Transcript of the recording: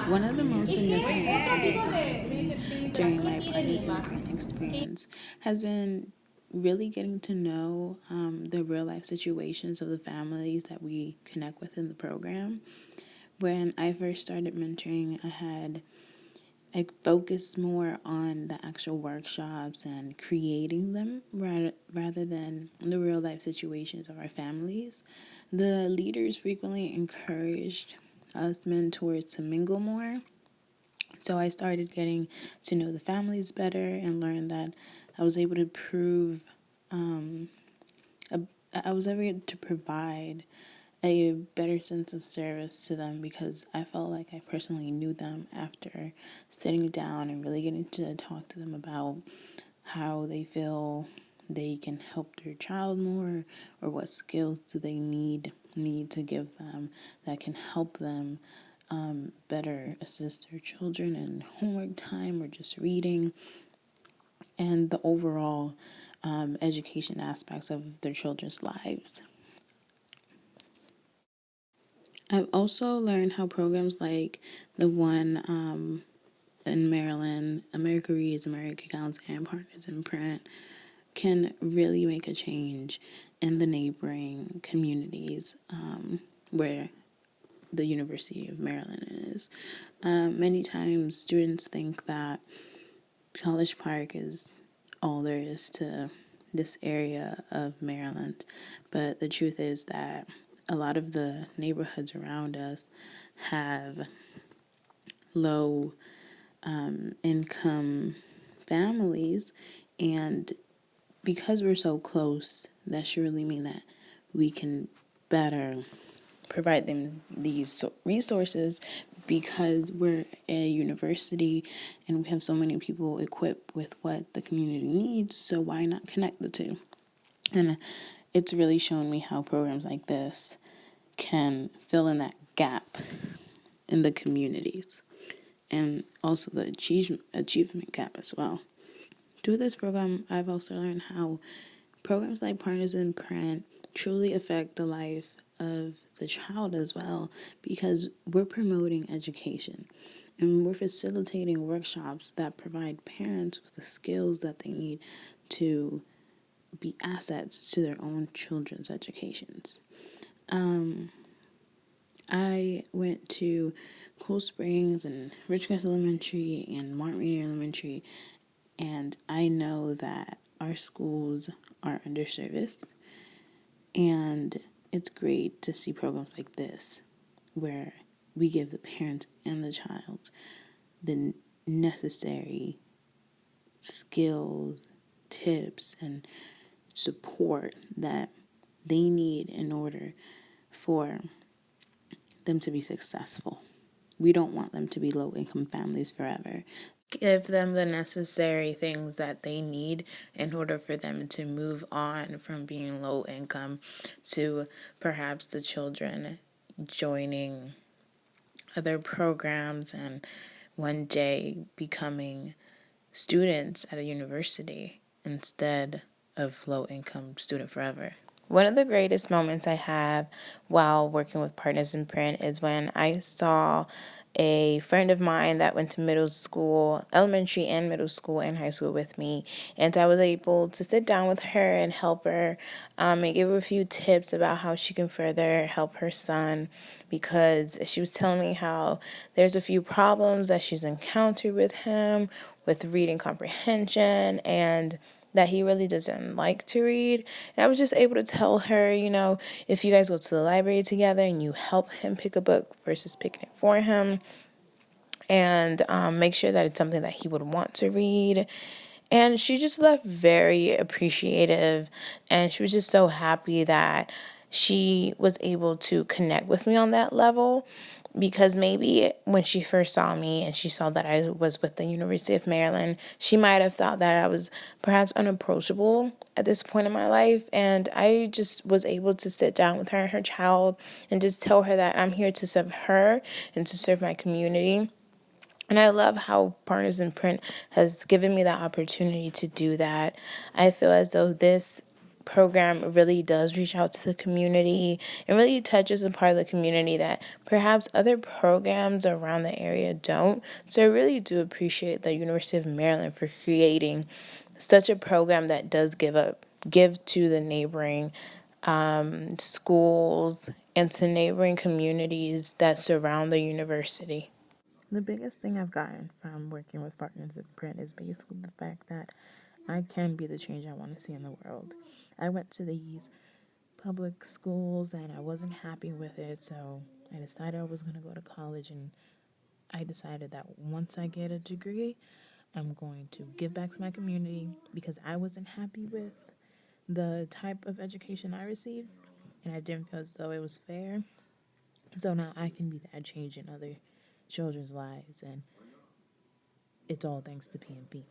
One of the most significant aspects that I've gained during my partisan print experience has been really getting to know the real life situations of the families that we connect with in the program. When I first started mentoring, I focused more on the actual workshops and creating them rather than the real life situations of our families. The leaders frequently encouraged us mentors to mingle more, so I started getting to know the families better and learned that I was able to prove, a, I was able to provide a better sense of service to them because I felt like I personally knew them after sitting down and really getting to talk to them about how they feel they can help their child more, or what skills do they need to give them that can help them better assist their children in homework time or just reading, and the overall education aspects of their children's lives. I've also learned how programs like the one in Maryland, America Reads, America Counts, and Partners in Print can really make a change in the neighboring communities where the University of Maryland is. Many times, students think that College Park is all there is to this area of Maryland, but the truth is that a lot of the neighborhoods around us have low income families, and because we're so close, that should really mean that we can better provide them these resources because we're a university and we have so many people equipped with what the community needs. So why not connect the two? And it's really shown me how programs like this can fill in that gap in the communities and also the achievement gap as well. Through this program, I've also learned how programs like Partners in Print truly affect the life of the child as well, because we're promoting education and we're facilitating workshops that provide parents with the skills that they need to be assets to their own children's educations. I went to Cool Springs and Ridgecrest Elementary and Martin Rainier Elementary, and I know that our schools are underserviced, and it's great to see programs like this where we give the parent and the child the necessary skills, tips, and support that they need in order for them to be successful. We don't want them to be low income families forever. Give them the necessary things that they need in order for them to move on from being low income to perhaps the children joining other programs and one day becoming students at a university instead of low income student forever. One of the greatest moments I have while working with Partners in Print is when I saw a friend of mine that went to middle school, elementary and middle school and high school with me. And I was able to sit down with her and help her and give her a few tips about how she can further help her son, because she was telling me how there's a few problems that she's encountered with him with reading comprehension, and that he really doesn't like to read. And I was just able to tell her, if you guys go to the library together and you help him pick a book versus picking it for him, and make sure that it's something that he would want to read. And she just left very appreciative, and she was just so happy that she was able to connect with me on that level, because maybe when she first saw me and she saw that I was with the University of Maryland, she might have thought that I was perhaps unapproachable at this point in my life. And I just was able to sit down with her and her child and just tell her that I'm here to serve her and to serve my community. And I love how Partners in Print has given me that opportunity to do that. I feel as though this program really does reach out to the community and really touches a part of the community that perhaps other programs around the area don't. So I really do appreciate the University of Maryland for creating such a program that does give to the neighboring schools and to neighboring communities that surround the university. The biggest thing I've gotten from working with Partners in Print is basically the fact that I can be the change I want to see in the world. I went to these public schools and I wasn't happy with it, so I decided I was going to go to college, and I decided that once I get a degree, I'm going to give back to my community because I wasn't happy with the type of education I received and I didn't feel as though it was fair. So now I can be that change in other children's lives, and it's all thanks to PNP.